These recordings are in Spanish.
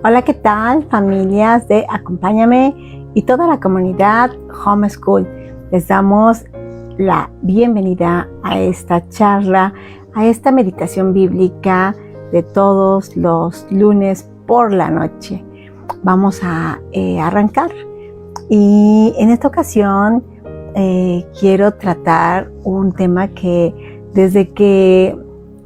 Hola, ¿qué tal, familias de Acompáñame y toda la comunidad Homeschool? Les damos la bienvenida a esta charla, a esta meditación bíblica de todos los lunes por la noche. Vamos a arrancar y en esta ocasión quiero tratar un tema que desde que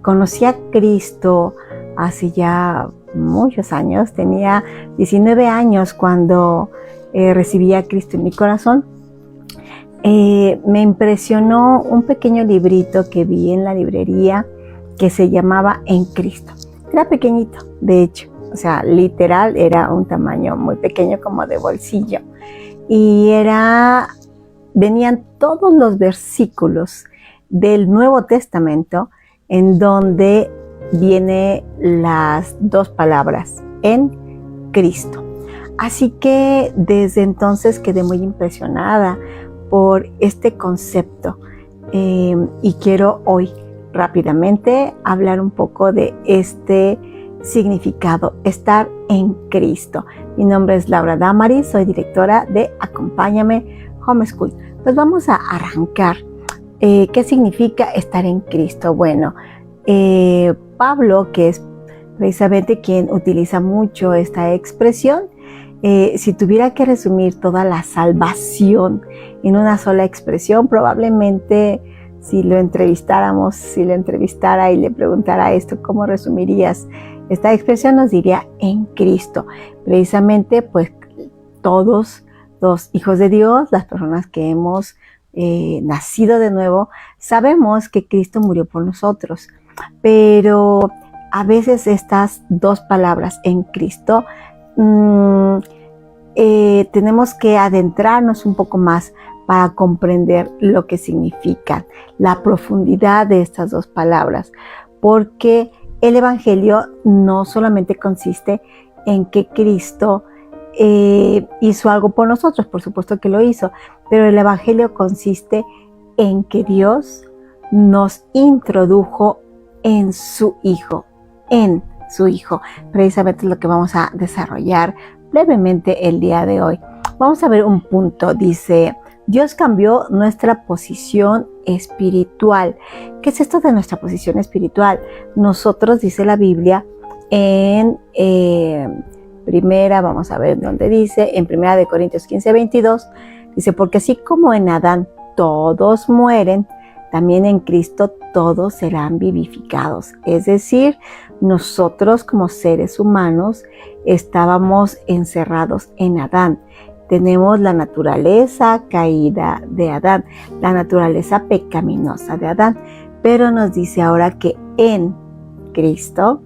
conocí a Cristo hace ya muchos años, tenía 19 años cuando recibí a Cristo en mi corazón. Me impresionó un pequeño librito que vi en la librería que se llamaba En Cristo. Era pequeñito, de hecho, o sea, literal era un tamaño muy pequeño como de bolsillo. Y venían todos los versículos del Nuevo Testamento en donde viene las dos palabras, en Cristo. Así que desde entonces quedé muy impresionada por este concepto y quiero hoy rápidamente hablar un poco de este significado, estar en Cristo. Mi nombre es Laura Damaris, soy directora de Acompáñame Homeschool. Pues vamos a arrancar. ¿Qué significa estar en Cristo? Bueno, Pablo, que es precisamente quien utiliza mucho esta expresión, si tuviera que resumir toda la salvación en una sola expresión, probablemente si lo entrevistara y le preguntara esto, ¿cómo resumirías esta expresión? Nos diría en Cristo. Precisamente, pues todos los hijos de Dios, las personas que hemos nacido de nuevo, sabemos que Cristo murió por nosotros. Pero a veces estas dos palabras en Cristo tenemos que adentrarnos un poco más para comprender lo que significan, la profundidad de estas dos palabras, porque el Evangelio no solamente consiste en que Cristo hizo algo por nosotros, por supuesto que lo hizo, pero el Evangelio consiste en que Dios nos introdujo en su Hijo, Precisamente es lo que vamos a desarrollar brevemente el día de hoy. Vamos a ver un punto, dice, Dios cambió nuestra posición espiritual. ¿Qué es esto de nuestra posición espiritual? Nosotros, dice la Biblia, en vamos a ver dónde dice, en 1 Corintios 15:22, dice, porque así como en Adán todos mueren, también en Cristo todos serán vivificados. Es decir, nosotros como seres humanos estábamos encerrados en Adán. Tenemos la naturaleza caída de Adán, la naturaleza pecaminosa de Adán. Pero nos dice ahora que en Cristo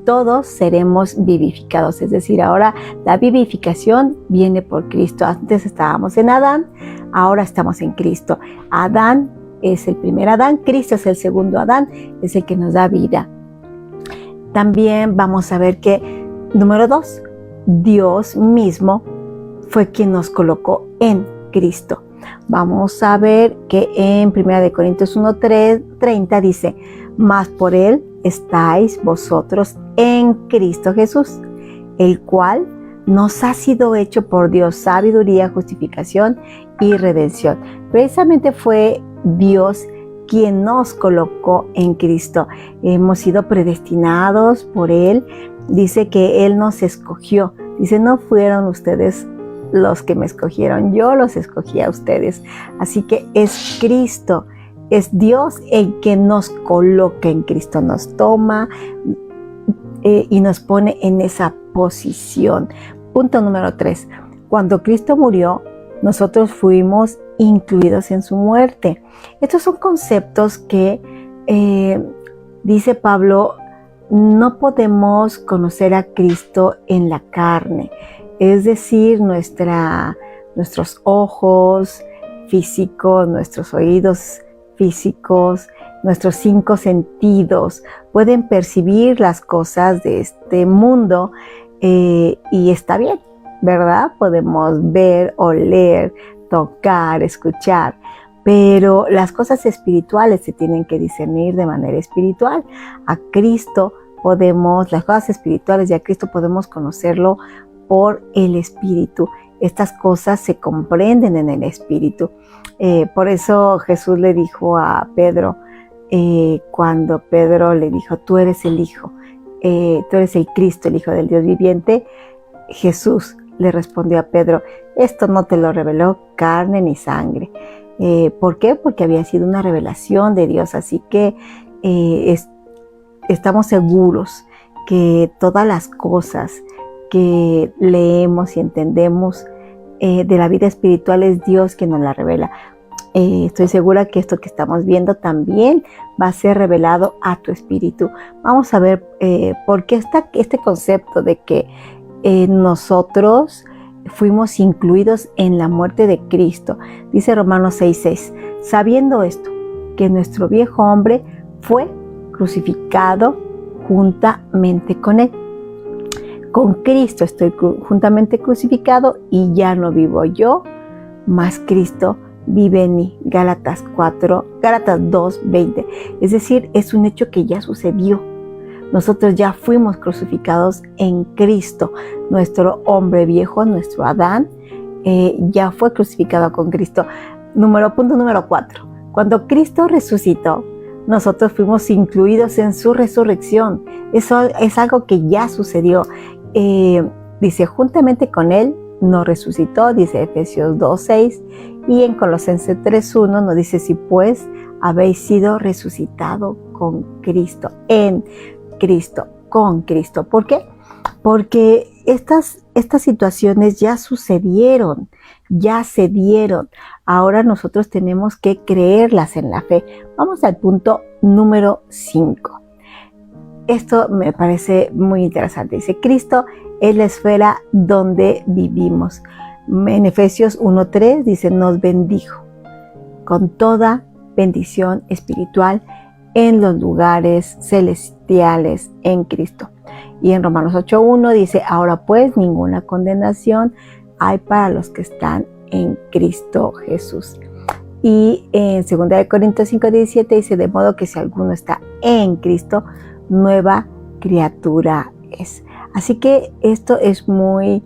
todos seremos vivificados. Es decir, ahora la vivificación viene por Cristo. Antes estábamos en Adán, ahora estamos en Cristo. Adán es el primer Adán, Cristo es el segundo Adán, es el que nos da vida. También vamos a ver que, número 2, Dios mismo fue quien nos colocó en Cristo. Vamos a ver que en 1 Corintios 1:30 dice, mas por Él estáis vosotros en Cristo Jesús, el cual nos ha sido hecho por Dios sabiduría, justificación y redención. Precisamente fue Dios quien nos colocó en Cristo. Hemos sido predestinados por Él. Dice que Él nos escogió. Dice, no fueron ustedes los que me escogieron, yo los escogí a ustedes. Así que es Cristo, es Dios el que nos coloca en Cristo, nos toma y nos pone en esa posición. Punto número 3. Cuando Cristo murió, nosotros fuimos incluidos en su muerte. Estos son conceptos que, dice Pablo, no podemos conocer a Cristo en la carne. Es decir, nuestros ojos físicos, nuestros oídos físicos, nuestros 5 sentidos pueden percibir las cosas de este mundo y está bien, ¿verdad? Podemos ver, oler, tocar, escuchar, pero las cosas espirituales se tienen que discernir de manera espiritual. A Cristo las cosas espirituales de Cristo podemos conocerlo por el Espíritu. Estas cosas se comprenden en el Espíritu. Por eso Jesús le dijo a Pedro, cuando Pedro le dijo, tú eres el Hijo, tú eres el Cristo, el Hijo del Dios viviente, Jesús le respondió a Pedro, esto no te lo reveló carne ni sangre. ¿Por qué? Porque había sido una revelación de Dios, así que estamos seguros que todas las cosas que leemos y entendemos de la vida espiritual es Dios quien nos la revela. Estoy segura que esto que estamos viendo también va a ser revelado a tu espíritu. Vamos a ver por qué está este concepto de que nosotros fuimos incluidos en la muerte de Cristo. Dice Romanos 6:6, sabiendo esto, que nuestro viejo hombre fue crucificado juntamente con él. Con Cristo estoy juntamente crucificado y ya no vivo yo, mas Cristo vive en mí. Gálatas 2:20. Es decir, es un hecho que ya sucedió. Nosotros ya fuimos crucificados en Cristo. Nuestro hombre viejo, nuestro Adán, ya fue crucificado con Cristo. Punto número 4. Cuando Cristo resucitó, nosotros fuimos incluidos en su resurrección. Eso es algo que ya sucedió. Dice, juntamente con Él nos resucitó, dice Efesios 2:6, y en Colosenses 3:1 nos dice, si pues habéis sido resucitado con Cristo, en Cristo, con Cristo. ¿Por qué? Porque estas situaciones ya sucedieron, ya se dieron. Ahora nosotros tenemos que creerlas en la fe. Vamos al punto número 5. Esto me parece muy interesante. Dice, Cristo es la esfera donde vivimos. En Efesios 1:3 dice, nos bendijo con toda bendición espiritual en los lugares celestiales en Cristo. Y en Romanos 8:1 dice, ahora pues ninguna condenación hay para los que están en Cristo Jesús. Y en 2 Corintios 5:17 dice, de modo que si alguno está en Cristo, nueva criatura es. Así que esto es muy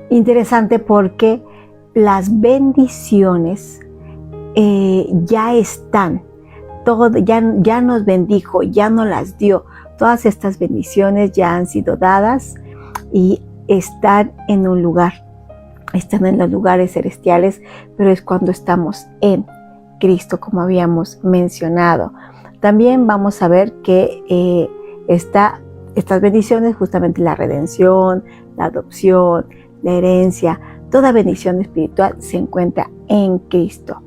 interesante porque las bendiciones ya están, ya nos bendijo, ya nos las dio. Todas estas bendiciones ya han sido dadas y están en un lugar, están en los lugares celestiales, pero es cuando estamos en Cristo, como habíamos mencionado. También vamos a ver que estas bendiciones, justamente la redención, la adopción, la herencia, toda bendición espiritual se encuentra en Cristo.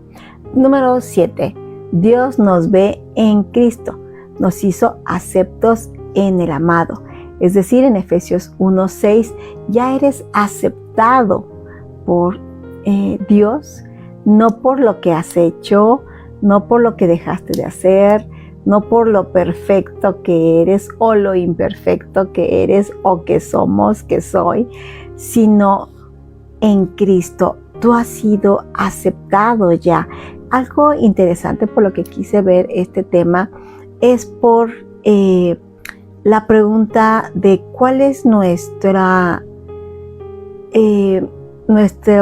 Número 7. Dios nos ve en Cristo, nos hizo aceptos en el amado. Es decir, en Efesios 1:6, ya eres aceptado por Dios, no por lo que has hecho, no por lo que dejaste de hacer, no por lo perfecto que eres o lo imperfecto que eres o que somos, que soy, sino en Cristo. Tú has sido aceptado ya. Algo interesante por lo que quise ver este tema es por la pregunta de cuál es nuestro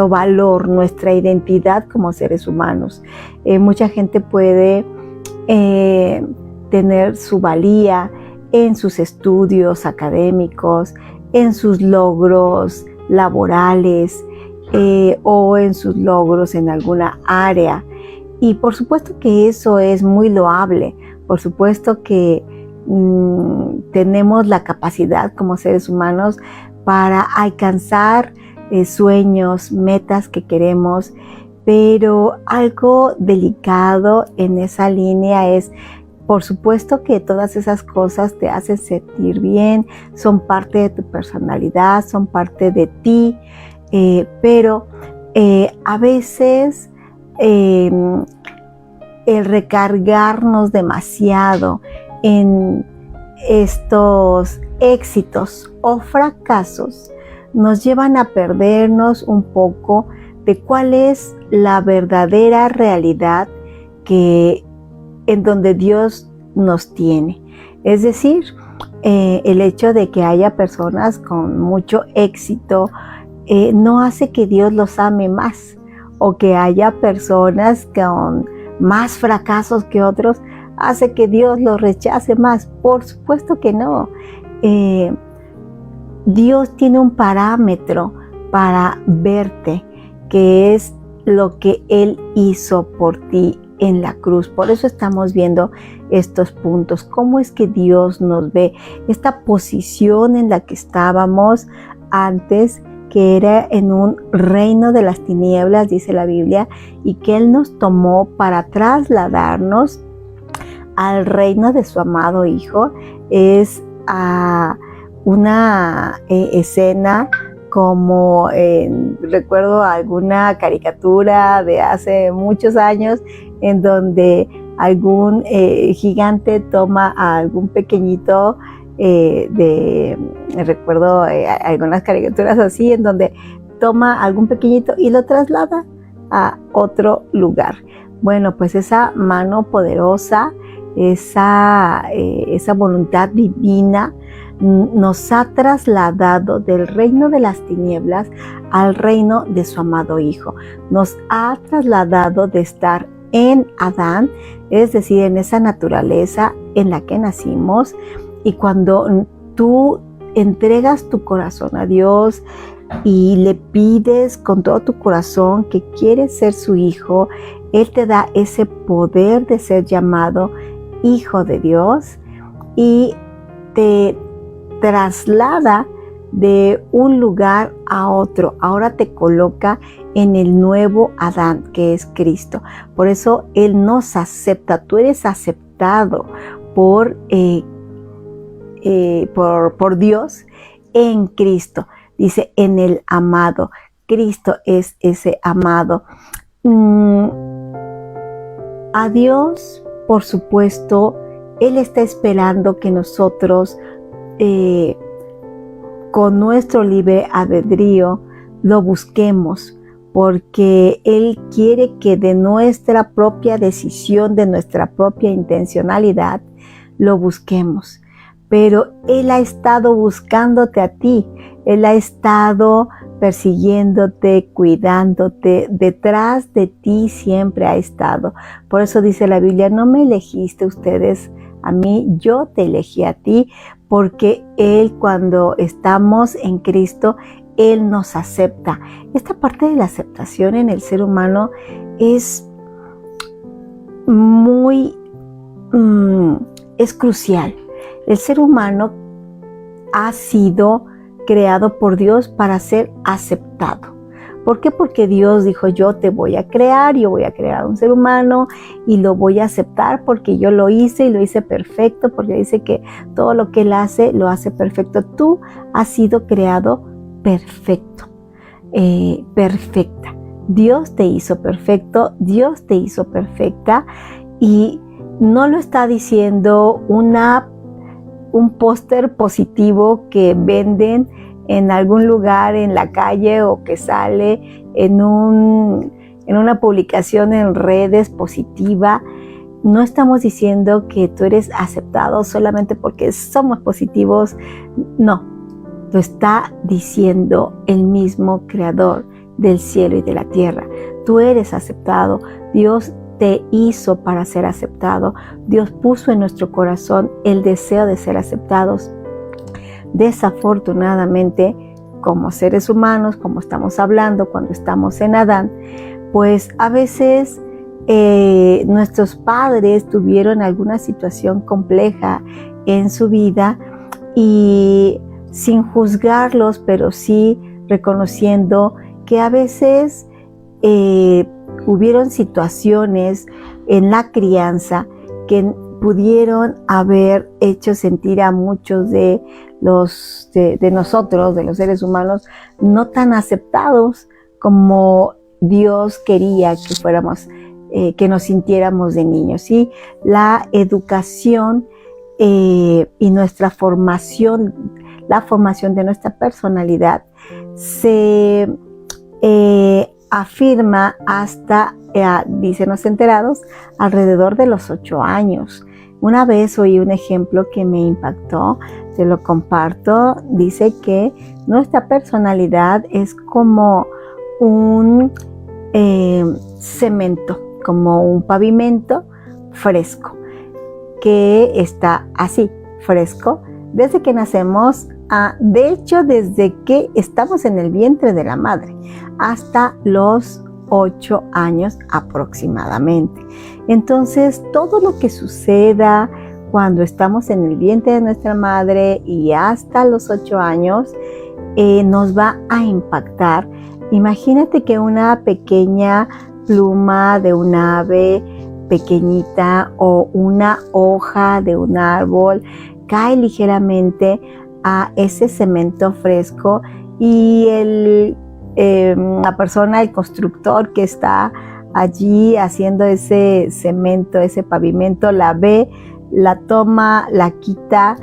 valor, nuestra identidad como seres humanos. Mucha gente puede tener su valía en sus estudios académicos, en sus logros laborales o en sus logros en alguna área. Y por supuesto que eso es muy loable. Por supuesto que tenemos la capacidad como seres humanos para alcanzar sueños, metas que queremos, pero algo delicado en esa línea es, por supuesto que todas esas cosas te hacen sentir bien, son parte de tu personalidad, son parte de ti, pero a veces el recargarnos demasiado en estos éxitos o fracasos nos llevan a perdernos un poco de cuál es la verdadera realidad en donde Dios nos tiene. Es decir, el hecho de que haya personas con mucho éxito no hace que Dios los ame más, o que haya personas con más fracasos que otros hace que Dios los rechace más. Por supuesto que no. Dios tiene un parámetro para verte, que es lo que Él hizo por ti en la cruz. Por eso estamos viendo estos puntos. ¿Cómo es que Dios nos ve? Esta posición en la que estábamos antes, que era en un reino de las tinieblas, dice la Biblia, y que Él nos tomó para trasladarnos al reino de su amado Hijo. Es una escena como recuerdo alguna caricatura de hace muchos años en donde algún gigante toma a algún pequeñito recuerdo algunas caricaturas así en donde toma a algún pequeñito y lo traslada a otro lugar. Bueno, pues esa mano poderosa, esa voluntad divina nos ha trasladado del reino de las tinieblas al reino de su amado Hijo. Nos ha trasladado de estar en Adán, es decir, en esa naturaleza en la que nacimos, y cuando tú entregas tu corazón a Dios y le pides con todo tu corazón que quieres ser su hijo, Él te da ese poder de ser llamado Hijo de Dios y te traslada de un lugar a otro. Ahora te coloca en el nuevo Adán, que es Cristo. Por eso Él nos acepta. Tú eres aceptado por Dios en Cristo. Dice, en el amado. Cristo es ese amado. A Dios, por supuesto, Él está esperando que nosotros con nuestro libre albedrío lo busquemos, porque Él quiere que de nuestra propia decisión, de nuestra propia intencionalidad, lo busquemos. Pero Él ha estado buscándote a ti, Él ha estado persiguiéndote, cuidándote, detrás de ti siempre ha estado. Por eso dice la Biblia, no me elegiste ustedes a mí, yo te elegí a ti, porque Él, cuando estamos en Cristo, Él nos acepta. Esta parte de la aceptación en el ser humano es es crucial. El ser humano ha sido creado por Dios para ser aceptado. ¿Por qué? Porque Dios dijo, yo te voy a crear, yo voy a crear un ser humano y lo voy a aceptar porque yo lo hice y lo hice perfecto, porque dice que todo lo que Él hace, lo hace perfecto. Tú has sido creado perfecto, perfecta. Dios te hizo perfecto, Dios te hizo perfecta, y no lo está diciendo un póster positivo que venden en algún lugar en la calle o que sale en una publicación en redes positiva. No estamos diciendo que tú eres aceptado solamente porque somos positivos. No, lo está diciendo el mismo Creador del cielo y de la tierra. Tú eres aceptado. Dios te hizo para ser aceptado. Dios puso en nuestro corazón el deseo de ser aceptados. Desafortunadamente, como seres humanos, como estamos hablando cuando estamos en Adán, pues a veces nuestros padres tuvieron alguna situación compleja en su vida, y sin juzgarlos, pero sí reconociendo que a veces hubieron situaciones en la crianza que pudieron haber hecho sentir a muchos de nosotros, de los seres humanos, no tan aceptados como Dios quería que fuéramos, que nos sintiéramos de niños. ¿Sí? La educación y nuestra formación, la formación de nuestra personalidad se afirma hasta, dicen los enterados, alrededor de los 8 años. Una vez oí un ejemplo que me impactó, te lo comparto. Dice que nuestra personalidad es como un cemento, como un pavimento fresco, que está así, fresco, desde que nacemos, de hecho desde que estamos en el vientre de la madre, hasta los 8 años aproximadamente. Entonces, todo lo que suceda cuando estamos en el vientre de nuestra madre y hasta los 8 años, nos va a impactar. Imagínate que una pequeña pluma de un ave pequeñita o una hoja de un árbol cae ligeramente a ese cemento fresco y la persona, el constructor que está allí haciendo ese cemento, ese pavimento, la ve, la toma, la quita.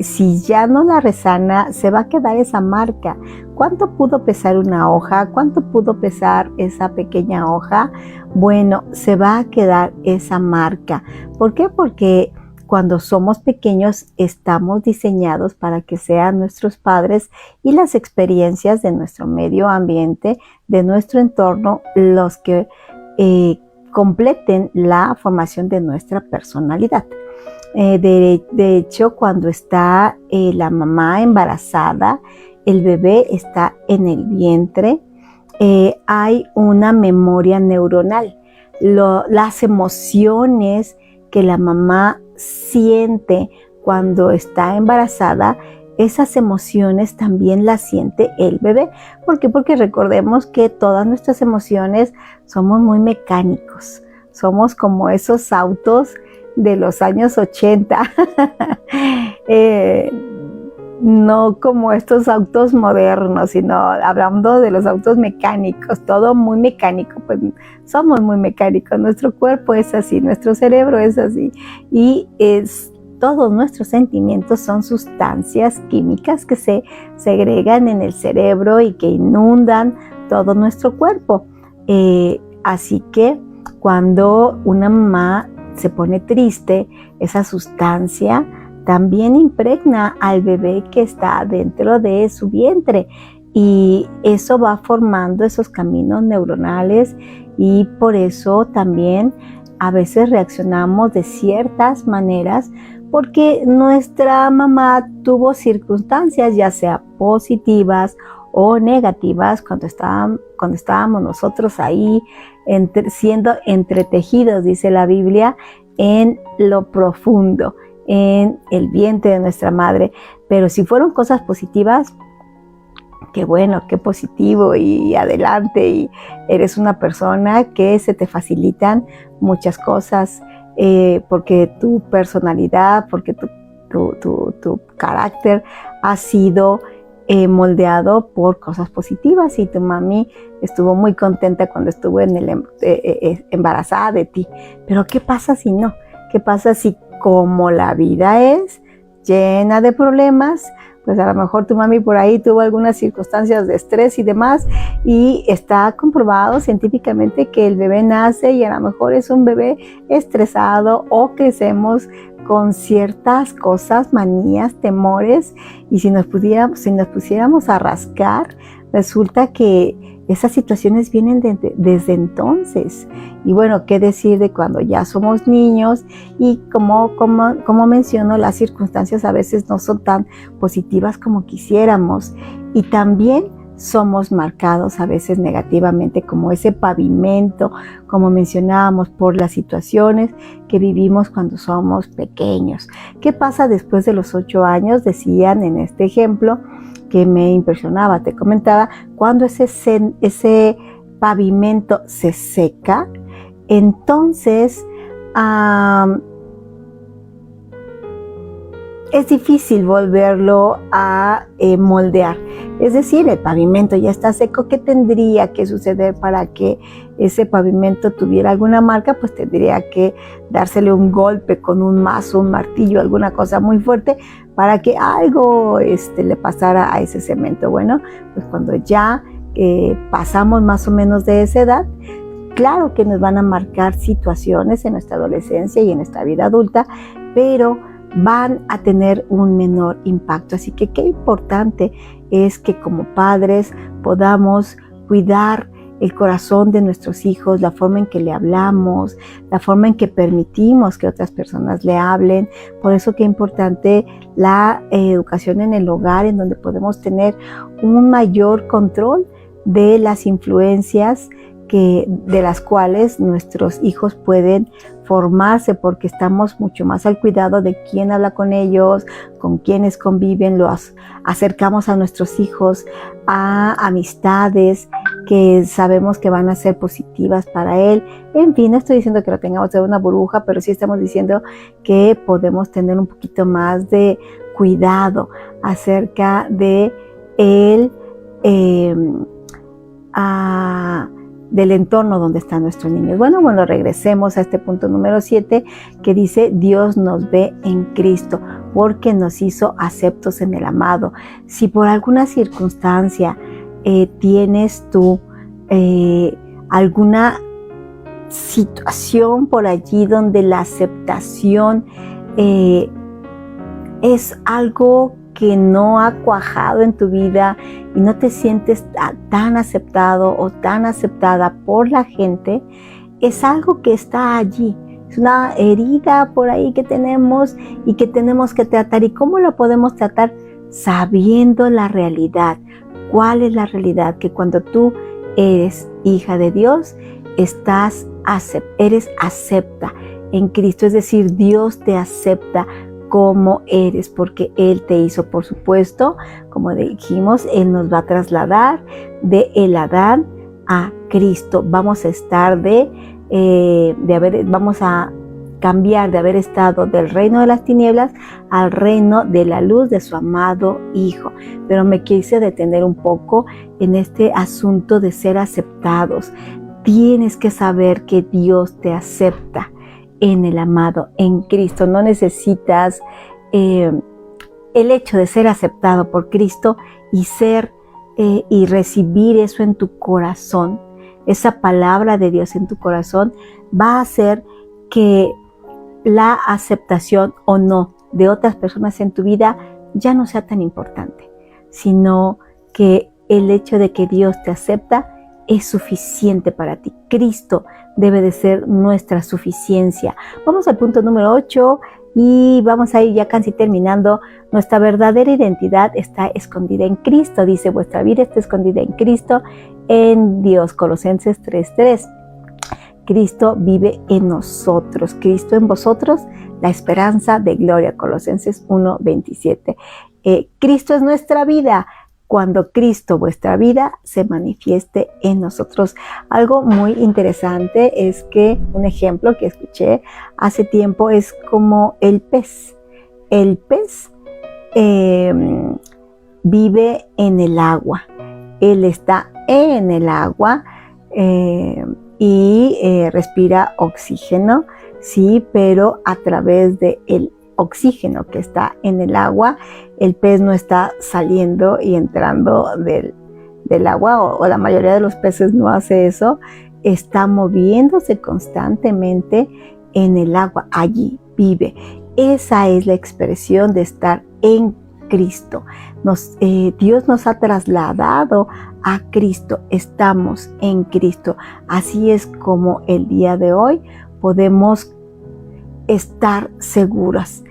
Si ya no la resana, se va a quedar esa marca. ¿Cuánto pudo pesar una hoja? ¿Cuánto pudo pesar esa pequeña hoja? Bueno, se va a quedar esa marca. ¿Por qué? Porque cuando somos pequeños estamos diseñados para que sean nuestros padres y las experiencias de nuestro medio ambiente, de nuestro entorno, los que completen la formación de nuestra personalidad. De hecho, cuando está la mamá embarazada, el bebé está en el vientre, hay una memoria neuronal. Las emociones que la mamá siente cuando está embarazada, esas emociones también las siente el bebé. ¿Por qué? Porque recordemos que todas nuestras emociones somos muy mecánicos. Somos como esos autos de los años 80. No como estos autos modernos, sino hablando de los autos mecánicos, todo muy mecánico, pues somos muy mecánicos, nuestro cuerpo es así, nuestro cerebro es así, y todos nuestros sentimientos son sustancias químicas que se segregan en el cerebro y que inundan todo nuestro cuerpo. Así que cuando una mamá se pone triste, esa sustancia también impregna al bebé que está dentro de su vientre y eso va formando esos caminos neuronales y por eso también a veces reaccionamos de ciertas maneras porque nuestra mamá tuvo circunstancias ya sea positivas o negativas cuando estábamos nosotros ahí siendo entretejidos, dice la Biblia, en lo profundo, en el vientre de nuestra madre. Pero si fueron cosas positivas, qué bueno, qué positivo y adelante, y eres una persona que se te facilitan muchas cosas porque tu personalidad, porque tu carácter ha sido moldeado por cosas positivas y tu mami estuvo muy contenta cuando estuvo embarazada de ti. Pero ¿qué pasa si no? ¿Qué pasa si como la vida es llena de problemas, pues a lo mejor tu mami por ahí tuvo algunas circunstancias de estrés y demás y está comprobado científicamente que el bebé nace y a lo mejor es un bebé estresado o crecemos con ciertas cosas, manías, temores y si nos pusiéramos a rascar, resulta que esas situaciones vienen desde entonces. Y bueno, qué decir de cuando ya somos niños y como menciono, las circunstancias a veces no son tan positivas como quisiéramos. Y también somos marcados a veces negativamente como ese pavimento, como mencionábamos, por las situaciones que vivimos cuando somos pequeños. ¿Qué pasa después de los 8 años? Decían en este ejemplo que me impresionaba, te comentaba, cuando ese pavimento se seca, entonces es difícil volverlo a moldear. Es decir, el pavimento ya está seco. ¿Qué tendría que suceder para que ese pavimento tuviera alguna marca? Pues tendría que dársele un golpe con un mazo, un martillo, alguna cosa muy fuerte para que algo le pasara a ese cemento. Bueno, pues cuando ya pasamos más o menos de esa edad, claro que nos van a marcar situaciones en nuestra adolescencia y en nuestra vida adulta, pero van a tener un menor impacto. Así que qué importante es que como padres podamos cuidar el corazón de nuestros hijos, la forma en que le hablamos, la forma en que permitimos que otras personas le hablen. Por eso qué importante la educación en el hogar, en donde podemos tener un mayor control de las influencias de las cuales nuestros hijos pueden formarse, porque estamos mucho más al cuidado de quién habla con ellos, con quiénes conviven, los acercamos a nuestros hijos a amistades que sabemos que van a ser positivas para él. En fin, no estoy diciendo que lo tengamos en una burbuja, pero sí estamos diciendo que podemos tener un poquito más de cuidado acerca de él, del entorno donde están nuestros niños. Bueno, regresemos a este punto número 7 que dice: Dios nos ve en Cristo porque nos hizo aceptos en el amado. Si por alguna circunstancia tienes tú alguna situación por allí donde la aceptación es algo que no ha cuajado en tu vida y no te sientes tan aceptado o tan aceptada por la gente, es algo que está allí. Es una herida por ahí que tenemos y que tenemos que tratar. ¿Y cómo lo podemos tratar? Sabiendo la realidad. ¿Cuál es la realidad? Que cuando tú eres hija de Dios, eres acepta en Cristo. Es decir, Dios te acepta como eres, porque Él te hizo. Por supuesto, como dijimos, Él nos va a trasladar de el Adán a Cristo. Vamos a estar vamos a cambiar de haber estado del reino de las tinieblas al reino de la luz de su amado Hijo. Pero me quise detener un poco en este asunto de ser aceptados. Tienes que saber que Dios te acepta en el amado, en Cristo. No necesitas el hecho de ser aceptado por Cristo y recibir eso en tu corazón. Esa palabra de Dios en tu corazón va a hacer que la aceptación o no de otras personas en tu vida ya no sea tan importante, sino que el hecho de que Dios te acepta es suficiente para ti. Cristo debe de ser nuestra suficiencia. Vamos al punto número 8 y vamos a ir ya casi terminando. Nuestra verdadera identidad está escondida en Cristo. Dice: vuestra vida está escondida en Cristo, en Dios. Colosenses 3:3. Cristo vive en nosotros. Cristo en vosotros, la esperanza de gloria. Colosenses 1:27. Cristo es nuestra vida. Cuando Cristo, vuestra vida, se manifieste en nosotros. Algo muy interesante es que un ejemplo que escuché hace tiempo es como el pez. El pez vive en el agua. Él está en el agua y respira oxígeno, sí, pero a través del oxígeno que está en el agua, el pez no está saliendo y entrando del agua, o la mayoría de los peces no hace eso. Está moviéndose constantemente en el agua, allí vive. Esa es la expresión de estar en Cristo. Dios nos ha trasladado a Cristo, estamos en Cristo. Así es como el día de hoy podemos estar seguras.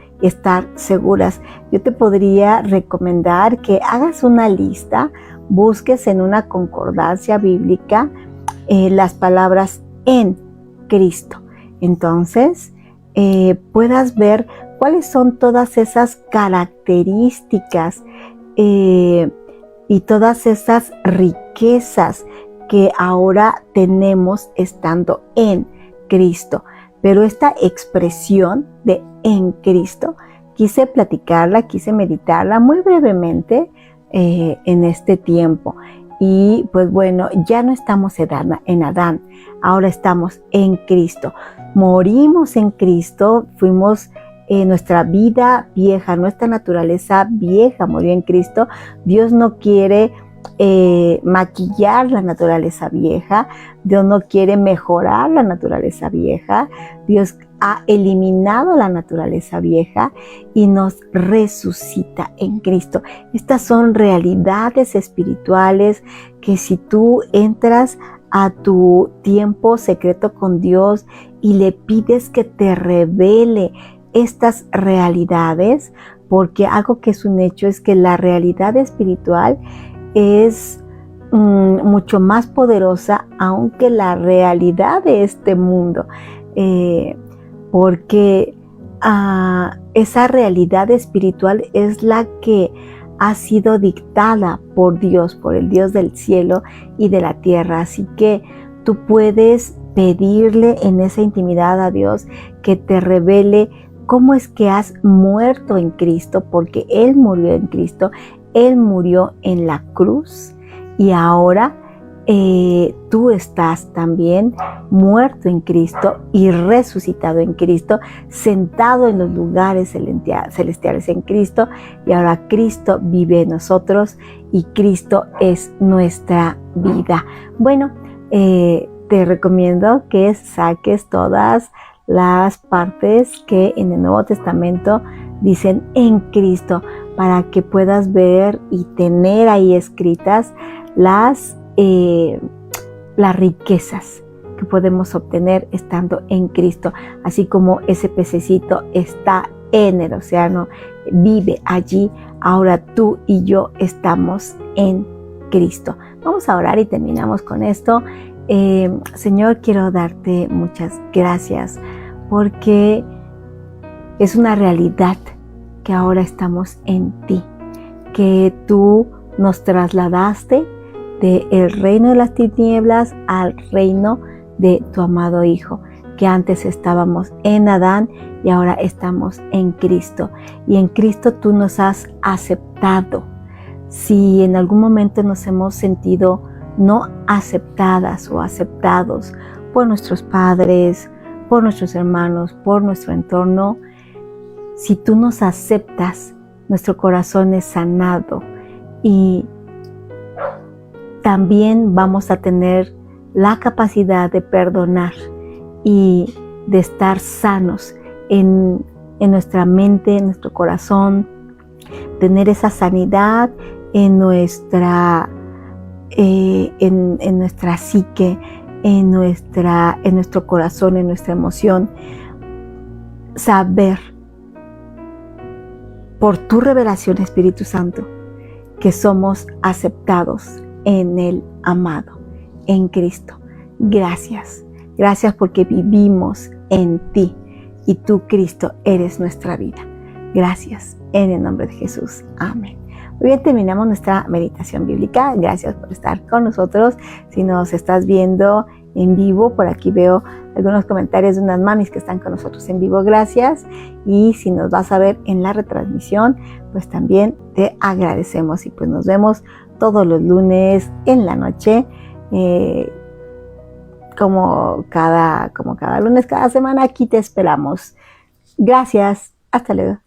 Yo te podría recomendar que hagas una lista, busques en una concordancia bíblica las palabras en Cristo. Entonces, puedas ver cuáles son todas esas características y todas esas riquezas que ahora tenemos estando en Cristo. Pero esta expresión de en Cristo, quise platicarla, quise meditarla muy brevemente en este tiempo. Y pues bueno, ya no estamos en Adán, ahora estamos en Cristo. Morimos en Cristo, fuimos nuestra vida vieja, nuestra naturaleza vieja murió en Cristo. Dios no quiere maquillar la naturaleza vieja, Dios no quiere mejorar la naturaleza vieja, Dios ha eliminado la naturaleza vieja y nos resucita en Cristo. Estas son realidades espirituales que si tú entras a tu tiempo secreto con Dios y le pides que te revele estas realidades, porque algo que es un hecho es que la realidad espiritual es mucho más poderosa aunque la realidad de este mundo, porque esa realidad espiritual es la que ha sido dictada por Dios, por el Dios del cielo y de la tierra. Así que tú puedes pedirle en esa intimidad a Dios que te revele cómo es que has muerto en Cristo, porque Él murió en Cristo, Él murió en la cruz y ahora tú estás también muerto en Cristo y resucitado en Cristo, sentado en los lugares celestiales en Cristo, y ahora Cristo vive en nosotros y Cristo es nuestra vida. Bueno, te recomiendo que saques todas las partes que en el Nuevo Testamento dicen en Cristo, para que puedas ver y tener ahí escritas las riquezas que podemos obtener estando en Cristo, así como ese pececito está en el océano, vive allí, ahora tú y yo estamos en Cristo. Vamos a orar y terminamos con esto. Señor, quiero darte muchas gracias porque es una realidad que ahora estamos en ti, que tú nos trasladaste del reino de las tinieblas al reino de tu amado Hijo, que antes estábamos en Adán y ahora estamos en Cristo. Y en Cristo tú nos has aceptado. Si en algún momento nos hemos sentido no aceptadas o aceptados por nuestros padres, por nuestros hermanos, por nuestro entorno, si tú nos aceptas, nuestro corazón es sanado y también vamos a tener la capacidad de perdonar y de estar sanos en nuestra mente, en nuestro corazón, tener esa sanidad en nuestra psique, en nuestro corazón, en nuestra emoción. Saber por tu revelación, Espíritu Santo, que somos aceptados en el amado, en Cristo. Gracias. Gracias porque vivimos en ti y tú, Cristo, eres nuestra vida. Gracias en el nombre de Jesús. Amén. Muy bien, terminamos nuestra meditación bíblica. Gracias por estar con nosotros. Si nos estás viendo en vivo, por aquí veo algunos comentarios de unas mamis que están con nosotros en vivo. Gracias. Y si nos vas a ver en la retransmisión, pues también te agradecemos. Y pues nos vemos todos los lunes en la noche, como cada lunes, cada semana. Aquí te esperamos. Gracias. Hasta luego.